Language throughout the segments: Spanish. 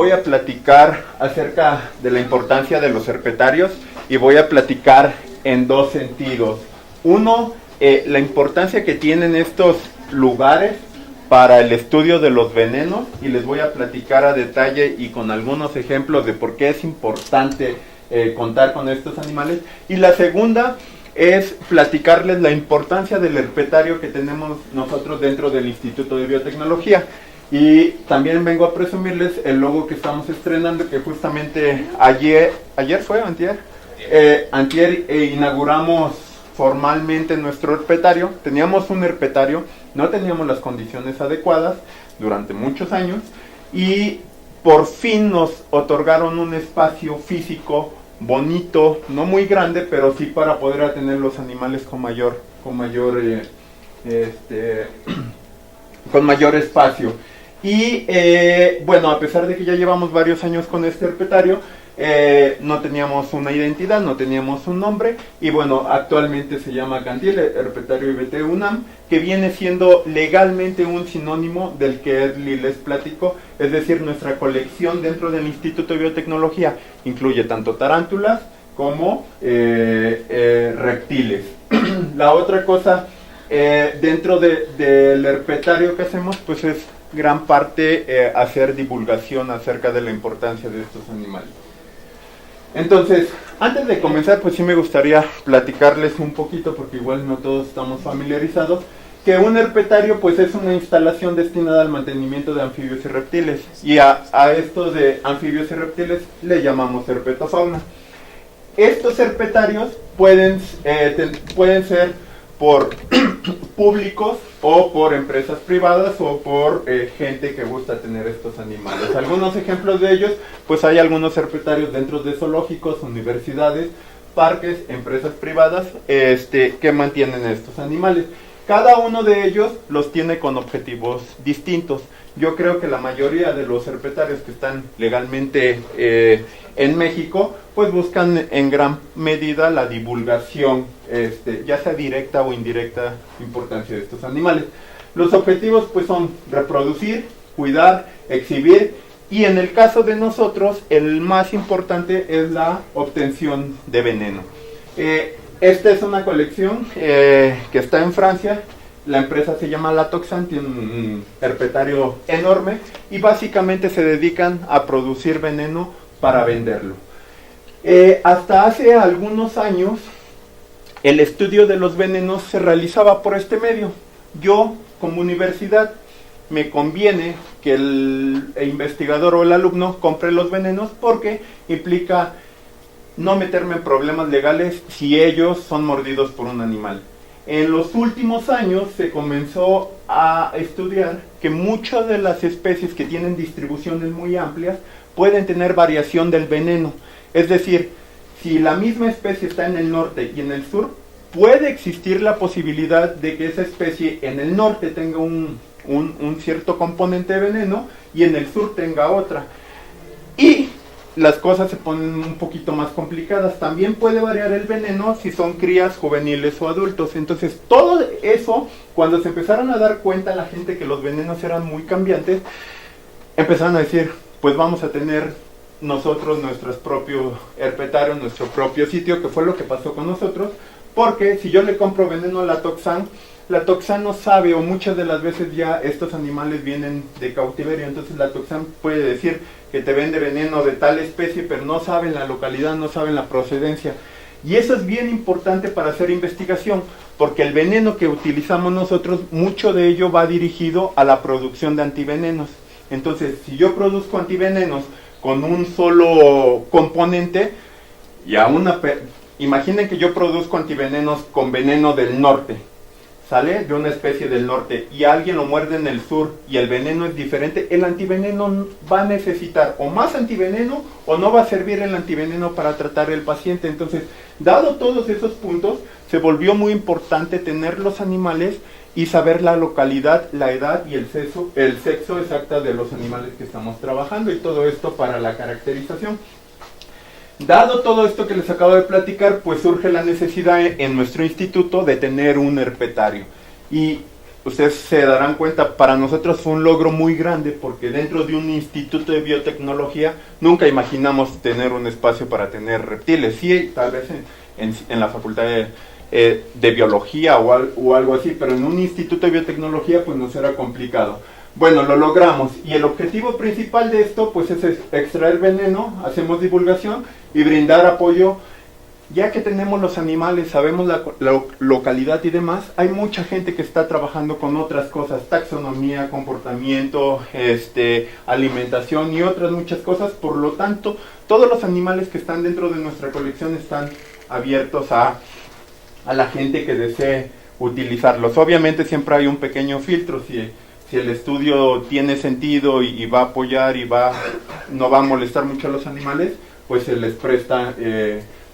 voy a platicar acerca de la importancia de los herpetarios y voy a platicar en dos sentidos. Uno, la importancia que tienen estos lugares para el estudio de los venenos, y les voy a platicar a detalle y con algunos ejemplos de por qué es importante contar con estos animales. Y la segunda es platicarles la importancia del herpetario que tenemos nosotros dentro del Instituto de Biotecnología. Y también vengo a presumirles el logo que estamos estrenando, que justamente ayer fue, antier inauguramos formalmente nuestro herpetario. Teníamos un herpetario, no teníamos las condiciones adecuadas durante muchos años, y por fin nos otorgaron un espacio físico bonito, no muy grande, pero sí para poder atender los animales con mayor espacio. Y bueno, a pesar de que ya llevamos varios años con este herpetario, no teníamos una identidad, no teníamos un nombre, y bueno, actualmente se llama Cantil, Herpetario IBT UNAM, que viene siendo legalmente un sinónimo del que Edli les platicó. Es decir, nuestra colección dentro del Instituto de Biotecnología incluye tanto tarántulas como reptiles. La otra cosa dentro del herpetario que hacemos, pues es gran parte hacer divulgación acerca de la importancia de estos animales. Entonces, antes de comenzar, pues sí me gustaría platicarles un poquito, porque igual no todos estamos familiarizados, que un herpetario pues es una instalación destinada al mantenimiento de anfibios y reptiles, y a estos de anfibios y reptiles le llamamos herpetofauna. Estos herpetarios pueden ser por públicos o por empresas privadas o por gente que gusta tener estos animales. Algunos ejemplos de ellos, pues hay algunos herpetarios dentro de zoológicos, universidades, parques, empresas privadas que mantienen estos animales. Cada uno de ellos los tiene con objetivos distintos. Yo creo que la mayoría de los herpetarios que están legalmente en México, pues buscan en gran medida la divulgación, ya sea directa o indirecta, importancia de estos animales. Los objetivos pues son reproducir, cuidar, exhibir, y en el caso de nosotros el más importante es la obtención de veneno. Esta es una colección que está en Francia. La empresa se llama Latoxan, tiene un herpetario enorme y básicamente se dedican a producir veneno para venderlo. Hasta hace algunos años el estudio de los venenos se realizaba por este medio. Yo, como universidad, me conviene que el investigador o el alumno compre los venenos, porque implica no meterme en problemas legales si ellos son mordidos por un animal. En los últimos años se comenzó a estudiar que muchas de las especies que tienen distribuciones muy amplias pueden tener variación del veneno. Es decir, si la misma especie está en el norte y en el sur, puede existir la posibilidad de que esa especie en el norte tenga un cierto componente de veneno y en el sur tenga otra. Y las cosas se ponen un poquito más complicadas. También puede variar el veneno si son crías, juveniles o adultos. Entonces, todo eso, cuando se empezaron a dar cuenta la gente que los venenos eran muy cambiantes, empezaron a decir, pues vamos a tener nosotros nuestros propios herpetarios, nuestro propio sitio, que fue lo que pasó con nosotros, porque si yo le compro veneno a la Toxan no sabe, o muchas de las veces ya estos animales vienen de cautiverio, entonces la Toxan puede decir que te vende veneno de tal especie, pero no saben la localidad, no saben la procedencia. Y eso es bien importante para hacer investigación, porque el veneno que utilizamos nosotros, mucho de ello va dirigido a la producción de antivenenos. Entonces, si yo produzco antivenenos con un solo componente, imaginen que yo produzco antivenenos con veneno del norte, ¿sale? De una especie del norte, y alguien lo muerde en el sur y el veneno es diferente, el antiveneno va a necesitar o más antiveneno o no va a servir el antiveneno para tratar el paciente. Entonces, dado todos esos puntos, se volvió muy importante tener los animales y saber la localidad, la edad y el sexo exacta de los animales que estamos trabajando, y todo esto para la caracterización. Dado todo esto que les acabo de platicar, pues surge la necesidad en nuestro instituto de tener un herpetario. Y ustedes se darán cuenta, para nosotros fue un logro muy grande porque dentro de un instituto de biotecnología nunca imaginamos tener un espacio para tener reptiles. Sí, tal vez en la facultad de biología o algo así, pero en un instituto de biotecnología pues nos era complicado. Bueno, lo logramos y el objetivo principal de esto pues es extraer veneno, hacemos divulgación y brindar apoyo. Ya que tenemos los animales, sabemos la localidad y demás, hay mucha gente que está trabajando con otras cosas, taxonomía, comportamiento, alimentación y otras muchas cosas. Por lo tanto, todos los animales que están dentro de nuestra colección están abiertos a la gente que desee utilizarlos. Obviamente siempre hay un pequeño filtro, si el estudio tiene sentido y va a apoyar y no va a molestar mucho a los animales, pues se les presta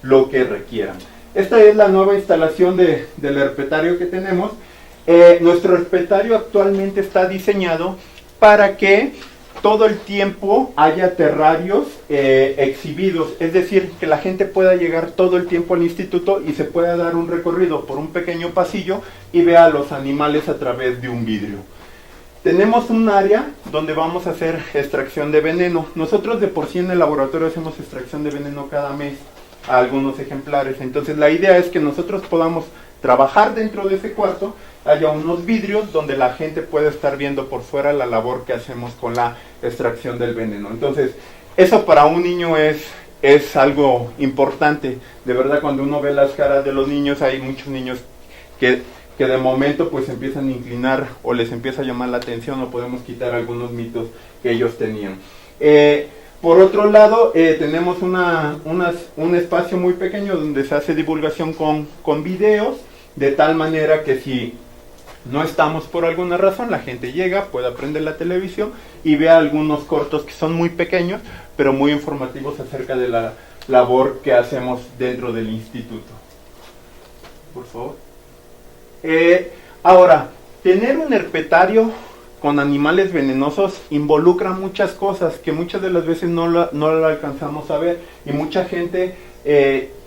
lo que requieran. Esta es la nueva instalación del herpetario que tenemos. Nuestro herpetario actualmente está diseñado para que todo el tiempo haya terrarios exhibidos, es decir, que la gente pueda llegar todo el tiempo al instituto y se pueda dar un recorrido por un pequeño pasillo y vea a los animales a través de un vidrio. Tenemos un área donde vamos a hacer extracción de veneno. Nosotros de por sí en el laboratorio hacemos extracción de veneno cada mes a algunos ejemplares. Entonces la idea es que nosotros podamos trabajar dentro de ese cuarto, haya unos vidrios donde la gente pueda estar viendo por fuera la labor que hacemos con la extracción del veneno. Entonces eso para un niño es algo importante. De verdad, cuando uno ve las caras de los niños, hay muchos niños que de momento pues empiezan a inclinar o les empieza a llamar la atención, o podemos quitar algunos mitos que ellos tenían. Por otro lado, tenemos un espacio muy pequeño donde se hace divulgación con videos, de tal manera que si no estamos por alguna razón, la gente llega, puede prender la televisión y vea algunos cortos que son muy pequeños, pero muy informativos acerca de la labor que hacemos dentro del instituto. Por favor. Ahora, tener un herpetario con animales venenosos involucra muchas cosas que muchas de las veces no lo alcanzamos a ver, y mucha gente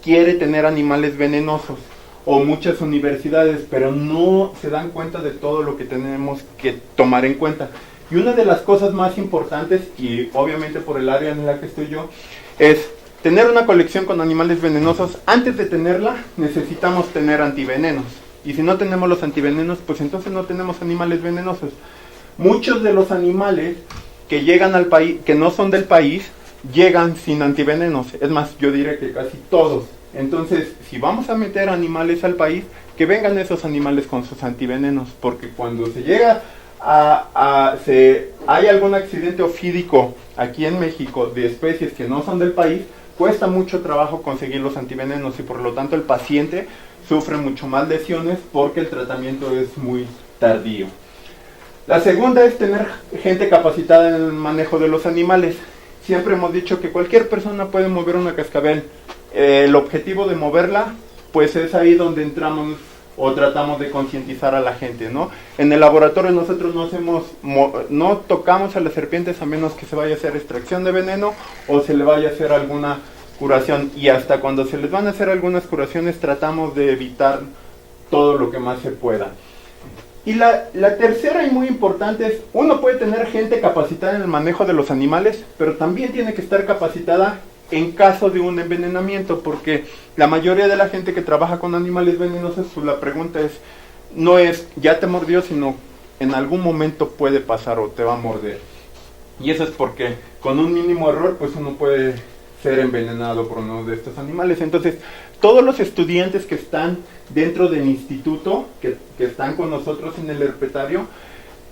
quiere tener animales venenosos, o muchas universidades, pero no se dan cuenta de todo lo que tenemos que tomar en cuenta. Y una de las cosas más importantes, y obviamente por el área en la que estoy yo, es tener una colección con animales venenosos. Antes de tenerla necesitamos tener antivenenos, y si no tenemos los antivenenos, pues entonces no tenemos animales venenosos. Muchos de los animales que llegan al país, que no son del país, llegan sin antivenenos. Es más, yo diría que casi todos. Entonces, si vamos a meter animales al país, que vengan esos animales con sus antivenenos, porque cuando se llega hay algún accidente ofídico aquí en México de especies que no son del país, cuesta mucho trabajo conseguir los antivenenos, y por lo tanto el paciente sufre mucho más lesiones porque el tratamiento es muy tardío. La segunda es tener gente capacitada en el manejo de los animales. Siempre hemos dicho que cualquier persona puede mover una cascabel. El objetivo de moverla, pues es ahí donde entramos o tratamos de concientizar a la gente, ¿no? En el laboratorio nosotros no tocamos a las serpientes a menos que se vaya a hacer extracción de veneno o se le vaya a hacer alguna curación, y hasta cuando se les van a hacer algunas curaciones tratamos de evitar todo lo que más se pueda. Y la tercera y muy importante es, uno puede tener gente capacitada en el manejo de los animales, pero también tiene que estar capacitada en caso de un envenenamiento, porque la mayoría de la gente que trabaja con animales venenosos, pues la pregunta no es ya te mordió, sino en algún momento puede pasar o te va a morder. Y eso es porque con un mínimo error pues uno puede ser envenenado por uno de estos animales. Entonces, todos los estudiantes que están dentro del instituto, que están con nosotros en el herpetario,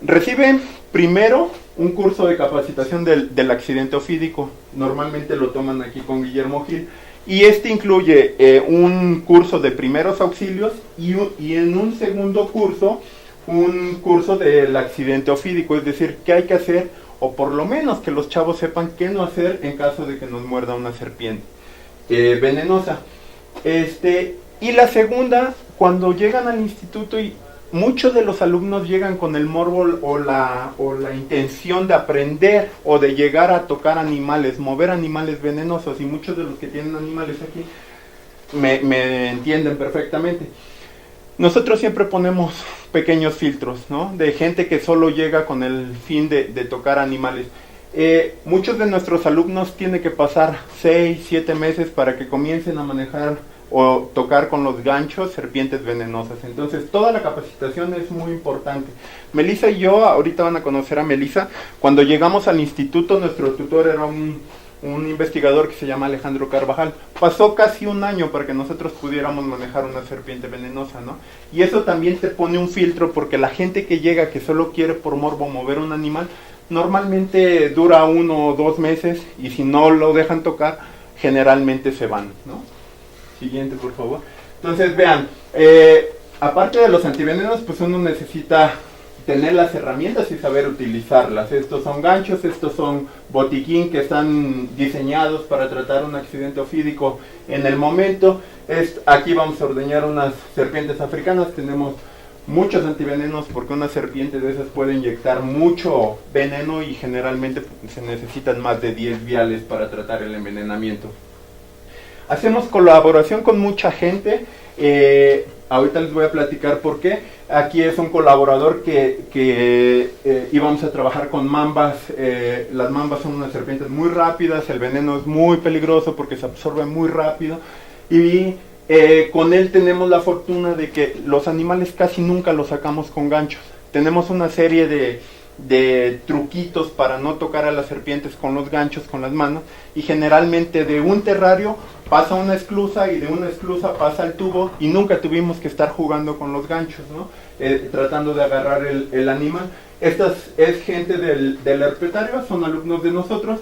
reciben primero un curso de capacitación del accidente ofídico. Normalmente lo toman aquí con Guillermo Gil, y este incluye un curso de primeros auxilios y en un segundo curso un curso del accidente ofídico, es decir, qué hay que hacer, o por lo menos que los chavos sepan qué no hacer en caso de que nos muerda una serpiente venenosa. Y la segunda, cuando llegan al instituto, y muchos de los alumnos llegan con el morbo o la intención de aprender o de llegar a tocar animales, mover animales venenosos, y muchos de los que tienen animales aquí me entienden perfectamente. nosotros siempre ponemos pequeños filtros, ¿no? De gente que solo llega con el fin de tocar animales. Muchos de nuestros alumnos tienen que pasar 6, 7 meses para que comiencen a manejar o tocar con los ganchos serpientes venenosas. Entonces toda la capacitación es muy importante. Melissa y yo, ahorita van a conocer a Melissa, cuando llegamos al instituto nuestro tutor era un investigador que se llama Alejandro Carvajal. Pasó casi un año para que nosotros pudiéramos manejar una serpiente venenosa, ¿no? Y eso también te pone un filtro, porque la gente que llega que solo quiere por morbo mover un animal, normalmente dura 1 o 2 meses, y si no lo dejan tocar, generalmente se van, ¿no? Siguiente, por favor. Entonces, vean, aparte de los antivenenos, pues uno necesita tener las herramientas y saber utilizarlas. Estos son ganchos, estos son botiquín que están diseñados para tratar un accidente ofídico en el momento. Aquí vamos a ordeñar unas serpientes africanas. Tenemos muchos antivenenos porque una serpiente de esas puede inyectar mucho veneno y generalmente se necesitan más de 10 viales para tratar el envenenamiento. Hacemos colaboración con mucha gente. Ahorita les voy a platicar por qué. Aquí es un colaborador que íbamos a trabajar con mambas. Las mambas son unas serpientes muy rápidas, el veneno es muy peligroso porque se absorbe muy rápido. Y con él tenemos la fortuna de que los animales casi nunca los sacamos con ganchos. Tenemos una serie de truquitos para no tocar a las serpientes con los ganchos, con las manos, y generalmente de un terrario pasa una esclusa y de una esclusa pasa el tubo, y nunca tuvimos que estar jugando con los ganchos, ¿no? Tratando de agarrar el animal. Esta es gente del herpetario, son alumnos de nosotros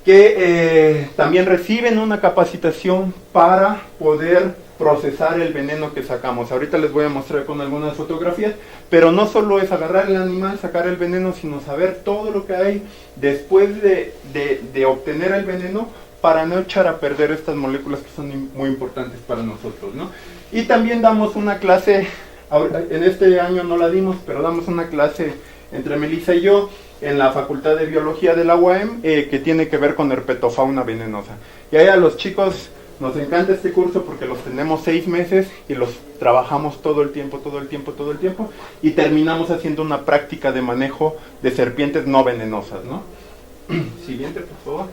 que también reciben una capacitación para poder procesar el veneno que sacamos. Ahorita les voy a mostrar con algunas fotografías, pero no solo es agarrar el animal, sacar el veneno, sino saber todo lo que hay después de obtener el veneno para no echar a perder estas moléculas que son muy importantes para nosotros, ¿no? Y también damos una clase, en este año no la dimos, pero damos una clase entre Melissa y yo en la Facultad de Biología de la UAM que tiene que ver con herpetofauna venenosa. Y ahí a los chicos nos encanta este curso porque los tenemos 6 meses y los trabajamos todo el tiempo, y terminamos haciendo una práctica de manejo de serpientes no venenosas, ¿no? Siguiente, por favor.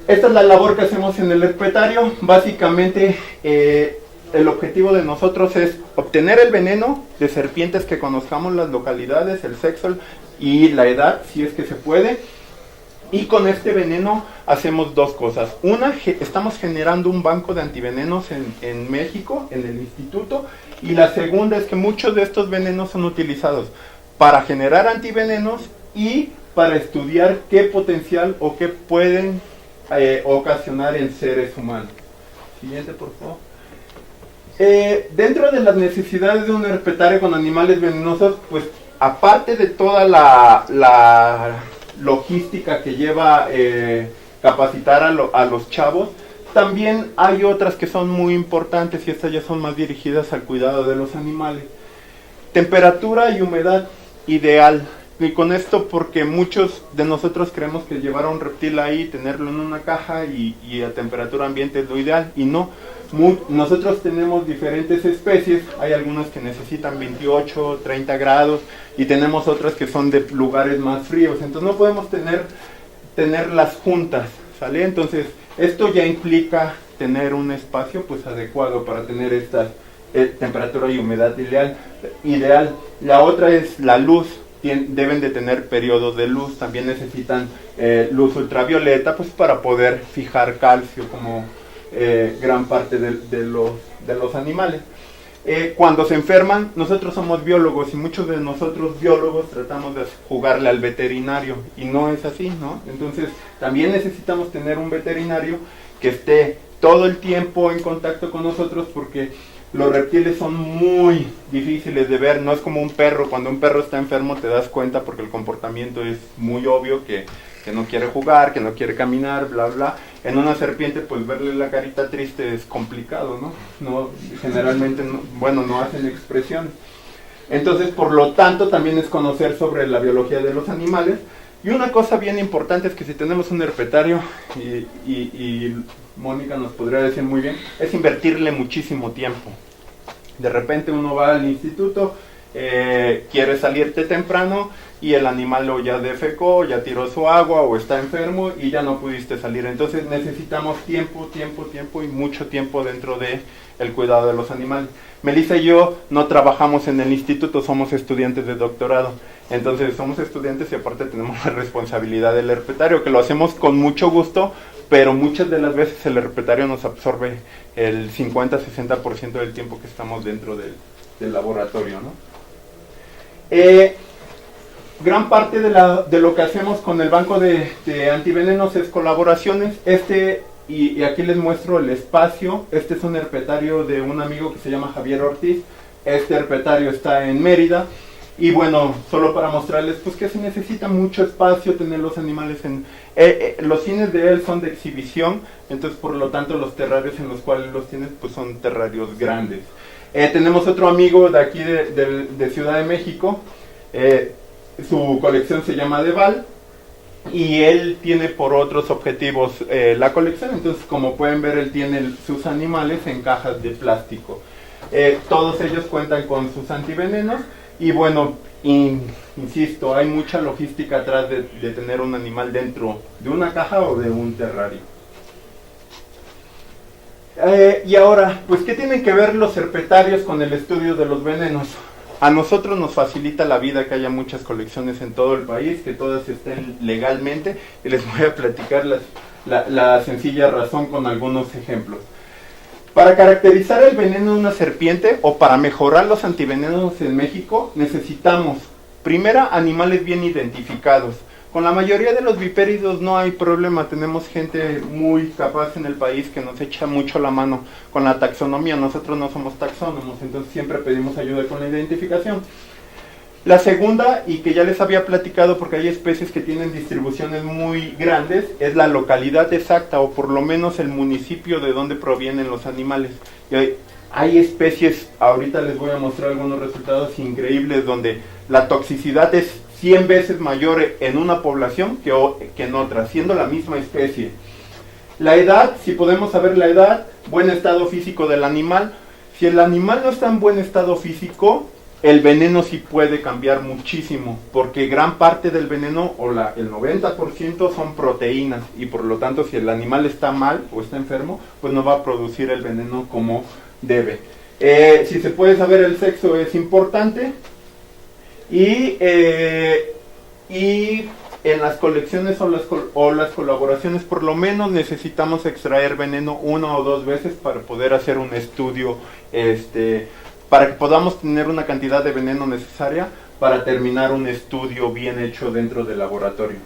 Esta es la labor que hacemos en el herpetario. Básicamente, el objetivo de nosotros es obtener el veneno de serpientes que conozcamos las localidades, el sexo y la edad, si es que se puede. Y con este veneno hacemos 2 cosas. Una, estamos generando un banco de antivenenos en México, en el instituto. Y la segunda es que muchos de estos venenos son utilizados para generar antivenenos y para estudiar qué potencial o qué pueden ocasionar en seres humanos. Siguiente, por favor. Dentro de las necesidades de un herpetario con animales venenosos, pues aparte de toda la logística que lleva capacitar a los chavos, también hay otras que son muy importantes, y estas ya son más dirigidas al cuidado de los animales. Temperatura y humedad ideal. Y con esto porque muchos de nosotros creemos que llevar a un reptil ahí, tenerlo en una caja y a temperatura ambiente es lo ideal, y no. Nosotros tenemos diferentes especies, hay algunas que necesitan 28, 30 grados, y tenemos otras que son de lugares más fríos, entonces no podemos tenerlas juntas, ¿sale? Entonces esto ya implica tener un espacio pues adecuado para tener esta temperatura y humedad ideal. La otra es la luz. Deben de tener periodos de luz, también necesitan luz ultravioleta pues para poder fijar calcio como gran parte de los animales. Cuando se enferman, nosotros somos biólogos y muchos de nosotros biólogos tratamos de jugarle al veterinario, y no es así, ¿no? Entonces también necesitamos tener un veterinario que esté todo el tiempo en contacto con nosotros, porque los reptiles son muy difíciles de ver. No es como un perro. Cuando un perro está enfermo te das cuenta porque el comportamiento es muy obvio, que no quiere jugar, que no quiere caminar, bla bla. En una serpiente pues verle la carita triste es complicado, ¿no? Generalmente no hacen expresiones. Entonces, por lo tanto, también es conocer sobre la biología de los animales. Y una cosa bien importante es que si tenemos un herpetario, y Mónica nos podría decir muy bien, es invertirle muchísimo tiempo. De repente uno va al instituto, quiere salirte temprano y el animal o ya defecó, ya tiró su agua o está enfermo y ya no pudiste salir. Entonces necesitamos tiempo y mucho tiempo dentro de el cuidado de los animales. Melissa y yo no trabajamos en el instituto, somos estudiantes de doctorado. Entonces somos estudiantes y aparte tenemos la responsabilidad del herpetario, que lo hacemos con mucho gusto, pero muchas de las veces el herpetario nos absorbe el 50-60% del tiempo que estamos dentro del laboratorio, ¿no? Gran parte de lo que hacemos con el banco de antivenenos es colaboraciones. Y aquí les muestro el espacio. Este es un herpetario de un amigo que se llama Javier Ortiz. Este herpetario está en Mérida. Y bueno, solo para mostrarles pues que se necesita mucho espacio, tener los animales en... los cines de él son de exhibición, entonces por lo tanto los terrarios en los cuales los tienes pues son terrarios grandes. Tenemos otro amigo de aquí de Ciudad de México, su colección se llama Deval, y él tiene por otros objetivos la colección, entonces como pueden ver él tiene sus animales en cajas de plástico. Todos ellos cuentan con sus antivenenos. Y bueno, insisto, hay mucha logística atrás de tener un animal dentro de una caja o de un terrario. Y ahora, pues, ¿qué tienen que ver los herpetarios con el estudio de los venenos? A nosotros nos facilita la vida que haya muchas colecciones en todo el país, que todas estén legalmente, y les voy a platicar la sencilla razón con algunos ejemplos. Para caracterizar el veneno de una serpiente o para mejorar los antivenenos en México necesitamos, primero, animales bien identificados. Con la mayoría de los vipéridos no hay problema, tenemos gente muy capaz en el país que nos echa mucho la mano con la taxonomía. Nosotros no somos taxónomos, entonces siempre pedimos ayuda con la identificación. La segunda, y que ya les había platicado porque hay especies que tienen distribuciones muy grandes, es la localidad exacta o por lo menos el municipio de donde provienen los animales. Y hay especies, ahorita les voy a mostrar algunos resultados increíbles donde la toxicidad es 100 veces mayor en una población que en otra, siendo la misma especie. La edad, si podemos saber la edad, buen estado físico del animal. Si el animal no está en buen estado físico, el veneno sí puede cambiar muchísimo, porque gran parte del veneno, o el 90% son proteínas, y por lo tanto si el animal está mal o está enfermo, pues no va a producir el veneno como debe. Si se puede saber el sexo es importante, y en las colecciones o las colaboraciones por lo menos necesitamos extraer veneno 1 o 2 veces para poder hacer un estudio, para que podamos tener una cantidad de veneno necesaria para terminar un estudio bien hecho dentro del laboratorio.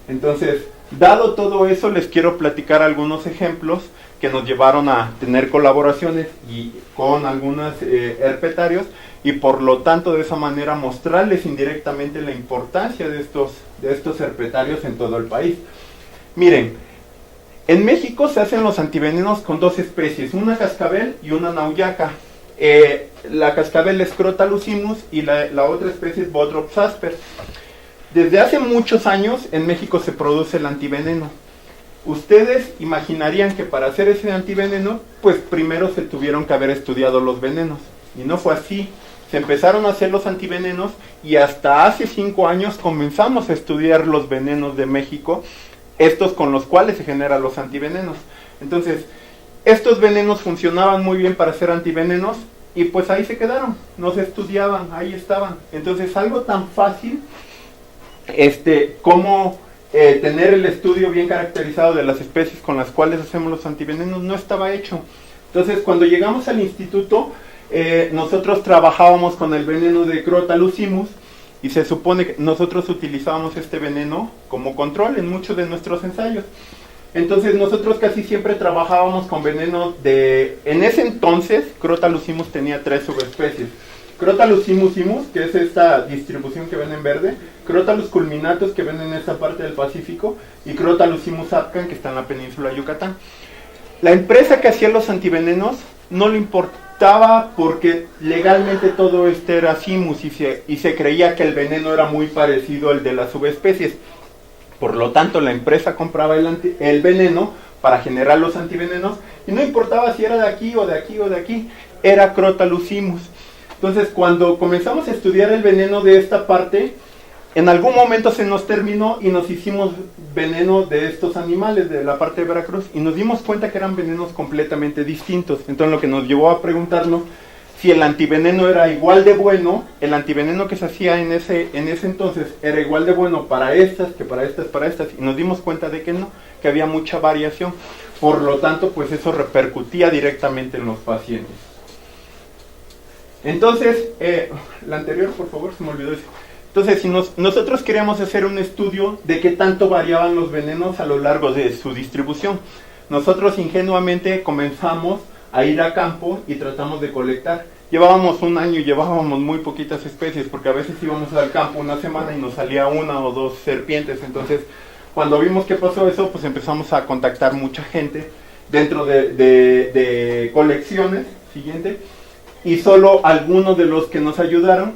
Entonces, dado todo eso, les quiero platicar algunos ejemplos que nos llevaron a tener colaboraciones y con algunos herpetarios, y por lo tanto de esa manera mostrarles indirectamente la importancia de estos herpetarios en todo el país. Miren, en México se hacen los antivenenos con 2 especies, una cascabel y una nauyaca. La cascabel es Crotalus y la otra especie es Botrops asper. Desde hace muchos años en México se produce el antiveneno. Ustedes imaginarían que para hacer ese antiveneno, pues primero se tuvieron que haber estudiado los venenos. Y no fue así. Se empezaron a hacer los antivenenos y hasta hace 5 años comenzamos a estudiar los venenos de México, estos con los cuales se generan los antivenenos. Entonces, estos venenos funcionaban muy bien para hacer antivenenos y pues ahí se quedaron, no se estudiaban, ahí estaban. Entonces algo tan fácil como tener el estudio bien caracterizado de las especies con las cuales hacemos los antivenenos no estaba hecho. Entonces cuando llegamos al instituto, nosotros trabajábamos con el veneno de Crotalus y se supone que nosotros utilizábamos este veneno como control en muchos de nuestros ensayos. Entonces nosotros casi siempre trabajábamos con veneno en ese entonces, Crotalus tenía 3 subespecies. Crotalus simus, que es esta distribución que ven en verde, Crotalus culminatus, que ven en esta parte del Pacífico, y Crotalus apcan, que está en la península de Yucatán. La empresa que hacía los antivenenos no le importaba porque legalmente todo era simus y se creía que el veneno era muy parecido al de las subespecies. Por lo tanto, la empresa compraba el veneno para generar los antivenenos y no importaba si era de aquí o de aquí o de aquí, era Crotalus simus. Entonces, cuando comenzamos a estudiar el veneno de esta parte, en algún momento se nos terminó y nos hicimos veneno de estos animales de la parte de Veracruz y nos dimos cuenta que eran venenos completamente distintos. Entonces, lo que nos llevó a preguntarnos si el antiveneno era igual de bueno, el antiveneno que se hacía en ese entonces era igual de bueno para estas que para estas, y nos dimos cuenta de que no, que había mucha variación. Por lo tanto, pues eso repercutía directamente en los pacientes. Entonces, la anterior, por favor, se me olvidó eso. Entonces, si nosotros queríamos hacer un estudio de qué tanto variaban los venenos a lo largo de su distribución, nosotros ingenuamente comenzamos a ir a campo y tratamos de colectar. Llevábamos un año y llevábamos muy poquitas especies, porque a veces íbamos al campo una semana y nos salía una o dos serpientes. Entonces, cuando vimos que pasó eso, pues empezamos a contactar mucha gente dentro de colecciones, siguiente, y solo algunos de los que nos ayudaron,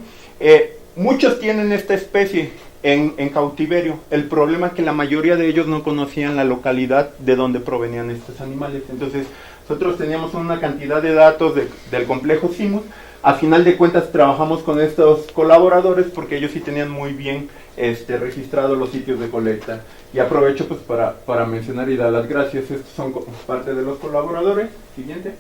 muchos tienen esta especie en cautiverio. El problema es que la mayoría de ellos no conocían la localidad de donde provenían estos animales. Entonces, nosotros teníamos una cantidad de datos del complejo Simus. A final de cuentas trabajamos con estos colaboradores porque ellos sí tenían muy bien registrados los sitios de colecta. Y aprovecho pues para mencionar y dar las gracias. Estos son parte de los colaboradores. Siguiente.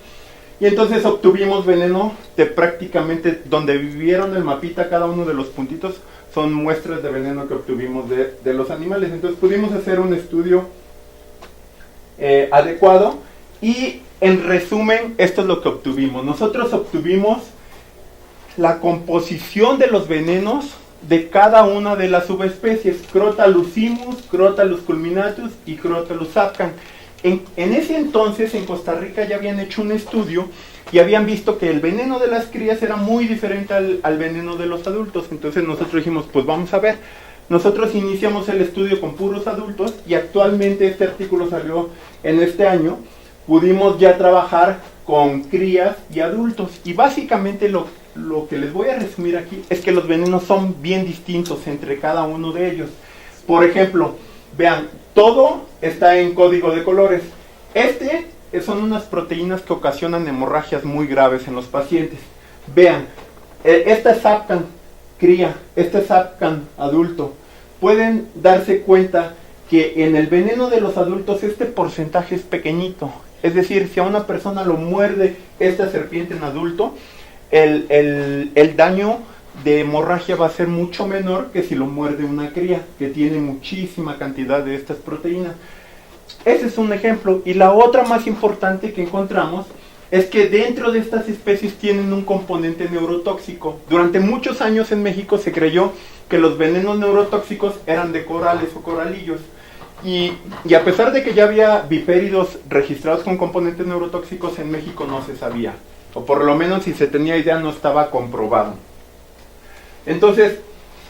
Y entonces obtuvimos veneno de prácticamente donde vivieron el mapita, cada uno de los puntitos son muestras de veneno que obtuvimos de los animales. Entonces pudimos hacer un estudio adecuado y en resumen esto es lo que obtuvimos. Nosotros obtuvimos la composición de los venenos de cada una de las subespecies, Crotalus simus, Crotalus culminatus y Crotalus sapcan. En ese entonces en Costa Rica ya habían hecho un estudio y habían visto que el veneno de las crías era muy diferente al veneno de los adultos. Entonces nosotros dijimos, pues vamos a ver. Nosotros iniciamos el estudio con puros adultos y actualmente este artículo salió en este año. Pudimos ya trabajar con crías y adultos y básicamente lo que les voy a resumir aquí es que los venenos son bien distintos entre cada uno de ellos. Por ejemplo, vean, todo está en código de colores. Son unas proteínas que ocasionan hemorragias muy graves en los pacientes. Vean, esta es Sapcan cría, este es Sapcan adulto. Pueden darse cuenta que en el veneno de los adultos este porcentaje es pequeñito. Es decir, si a una persona lo muerde esta serpiente en adulto, el daño de hemorragia va a ser mucho menor que si lo muerde una cría, que tiene muchísima cantidad de estas proteínas. Ese es un ejemplo. Y la otra más importante que encontramos es que dentro de estas especies tienen un componente neurotóxico. Durante muchos años en México se creyó que los venenos neurotóxicos eran de corales o coralillos. Y a pesar de que ya había biféridos registrados con componentes neurotóxicos, en México no se sabía. O por lo menos si se tenía idea no estaba comprobado. Entonces,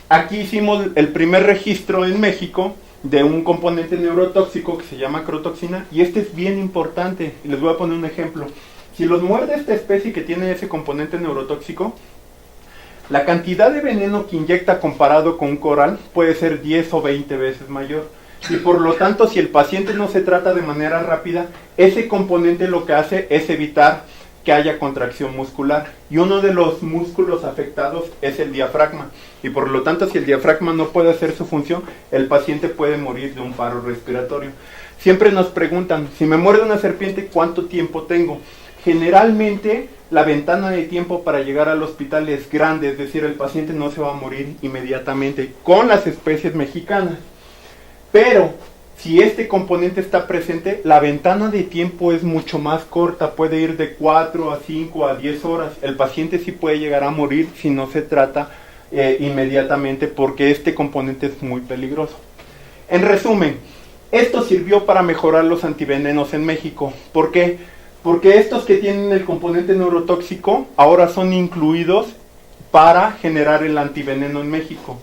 aquí hicimos el primer registro en México de un componente neurotóxico que se llama crotoxina, y este es bien importante. Les voy a poner un ejemplo. Si los muerde esta especie que tiene ese componente neurotóxico, la cantidad de veneno que inyecta comparado con un coral puede ser 10 o 20 veces mayor. Y por lo tanto, si el paciente no se trata de manera rápida, ese componente lo que hace es evitar que haya contracción muscular. Y uno de los músculos afectados es el diafragma. Y por lo tanto, si el diafragma no puede hacer su función, el paciente puede morir de un paro respiratorio. Siempre nos preguntan, si me muerde una serpiente, ¿cuánto tiempo tengo? Generalmente, la ventana de tiempo para llegar al hospital es grande, es decir, el paciente no se va a morir inmediatamente con las especies mexicanas. Pero, si este componente está presente, la ventana de tiempo es mucho más corta, puede ir de 4 a 5 a 10 horas. El paciente sí puede llegar a morir si no se trata inmediatamente, porque este componente es muy peligroso. En resumen, esto sirvió para mejorar los antivenenos en México. ¿Por qué? Porque estos que tienen el componente neurotóxico ahora son incluidos para generar el antiveneno en México.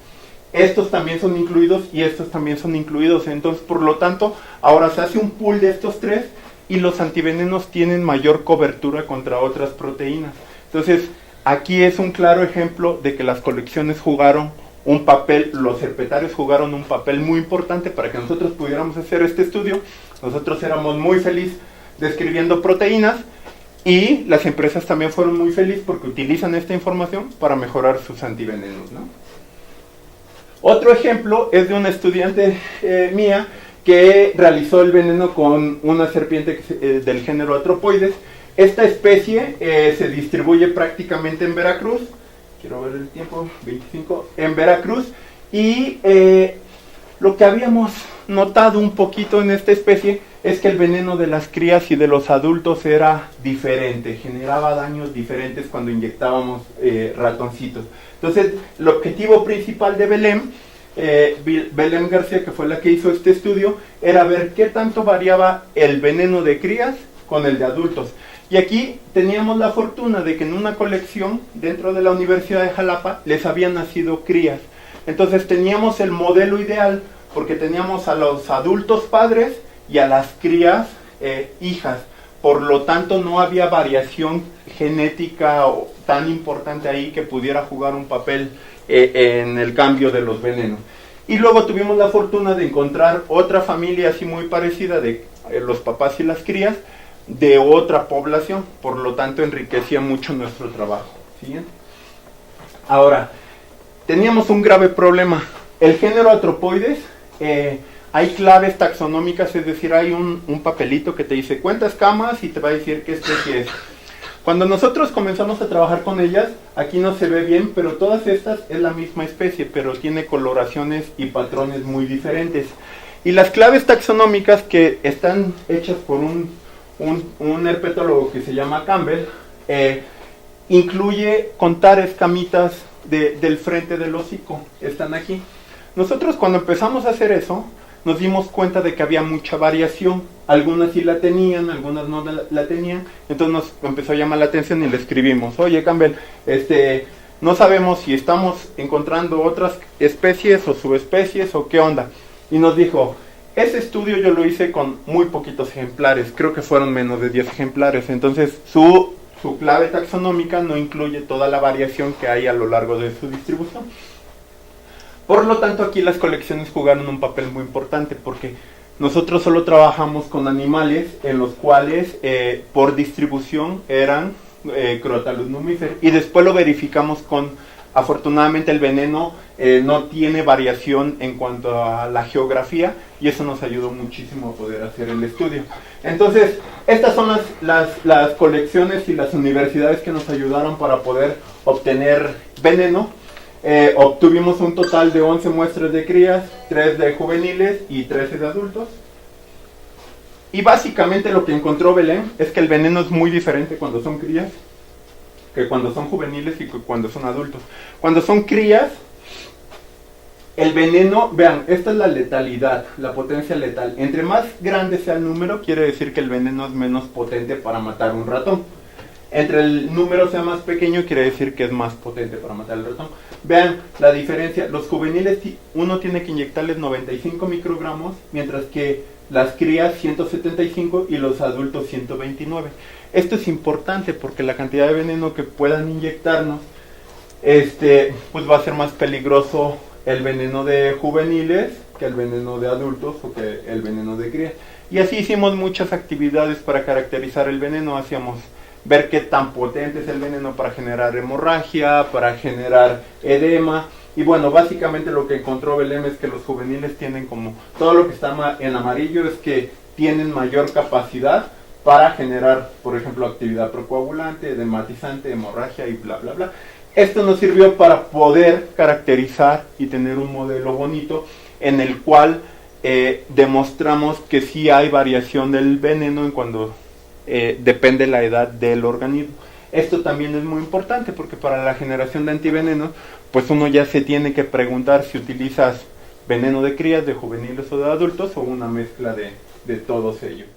Estos también son incluidos y estos también son incluidos. Entonces, por lo tanto, ahora se hace un pool de estos tres y los antivenenos tienen mayor cobertura contra otras proteínas. Entonces, aquí es un claro ejemplo de que las colecciones jugaron un papel, los herpetarios jugaron un papel muy importante para que nosotros pudiéramos hacer este estudio. Nosotros éramos muy felices describiendo proteínas y las empresas también fueron muy felices porque utilizan esta información para mejorar sus antivenenos, ¿no? Otro ejemplo es de una estudiante mía que realizó el veneno con una serpiente del género Atropoides. Esta especie se distribuye prácticamente en Veracruz. Quiero ver el tiempo, 25, en Veracruz. Y lo que habíamos notado un poquito en esta especie es que el veneno de las crías y de los adultos era diferente, generaba daños diferentes cuando inyectábamos ratoncitos. Entonces, el objetivo principal de Belém García, que fue la que hizo este estudio, era ver qué tanto variaba el veneno de crías con el de adultos. Y aquí teníamos la fortuna de que en una colección dentro de la Universidad de Jalapa les habían nacido crías. Entonces teníamos el modelo ideal porque teníamos a los adultos padres y a las crías hijas. Por lo tanto no había variación genética tan importante ahí que pudiera jugar un papel en el cambio de los venenos. Y luego tuvimos la fortuna de encontrar otra familia así muy parecida de los papás y las crías de otra población, por lo tanto enriquecía mucho nuestro trabajo. ¿Siguiente? Ahora, teníamos un grave problema. El género Atropoides, hay claves taxonómicas, es decir, hay un papelito que te dice cuántas camas y te va a decir qué especie es. Cuando nosotros comenzamos a trabajar con ellas, aquí no se ve bien, pero todas estas es la misma especie, pero tiene coloraciones y patrones muy diferentes. Y las claves taxonómicas que están hechas por un herpetólogo que se llama Campbell, incluye contar escamitas del frente del hocico, están aquí. Nosotros cuando empezamos a hacer eso, nos dimos cuenta de que había mucha variación. Algunas sí la tenían, algunas no la tenían. Entonces nos empezó a llamar la atención y le escribimos: oye Campbell, no sabemos si estamos encontrando otras especies o subespecies o qué onda. Y nos dijo: ese estudio yo lo hice con muy poquitos ejemplares, creo que fueron menos de 10 ejemplares. Entonces su clave taxonómica no incluye toda la variación que hay a lo largo de su distribución. Por lo tanto, aquí las colecciones jugaron un papel muy importante porque nosotros solo trabajamos con animales en los cuales por distribución eran Crotalus numifer, y después lo verificamos con, afortunadamente el veneno no tiene variación en cuanto a la geografía, y eso nos ayudó muchísimo a poder hacer el estudio. Entonces, estas son las colecciones y las universidades que nos ayudaron para poder obtener veneno. Obtuvimos un total de 11 muestras de crías, 3 de juveniles y 13 de adultos. Y básicamente lo que encontró Belém es que el veneno es muy diferente cuando son crías que cuando son juveniles y que cuando son adultos. Cuando son crías, el veneno, vean, esta es la letalidad, la potencia letal. Entre más grande sea el número, quiere decir que el veneno es menos potente para matar un ratón. Entre el número sea más pequeño, quiere decir que es más potente para matar al ratón. Vean la diferencia, los juveniles uno tiene que inyectarles 95 microgramos, mientras que las crías 175 y los adultos 129. Esto es importante porque la cantidad de veneno que puedan inyectarnos, pues va a ser más peligroso el veneno de juveniles que el veneno de adultos o que el veneno de crías. Y así hicimos muchas actividades para caracterizar el veneno. Hacíamos ver qué tan potente es el veneno para generar hemorragia, para generar edema. Y bueno, básicamente lo que encontró Belém es que los juveniles tienen como, todo lo que está en amarillo es que tienen mayor capacidad para generar, por ejemplo, actividad procoagulante, edematizante, hemorragia y bla, bla, bla. Esto nos sirvió para poder caracterizar y tener un modelo bonito en el cual demostramos que sí hay variación del veneno en cuando depende la edad del organismo. Esto también es muy importante porque para la generación de antivenenos, pues uno ya se tiene que preguntar si utilizas veneno de crías, de juveniles o de adultos, o una mezcla de todos ellos.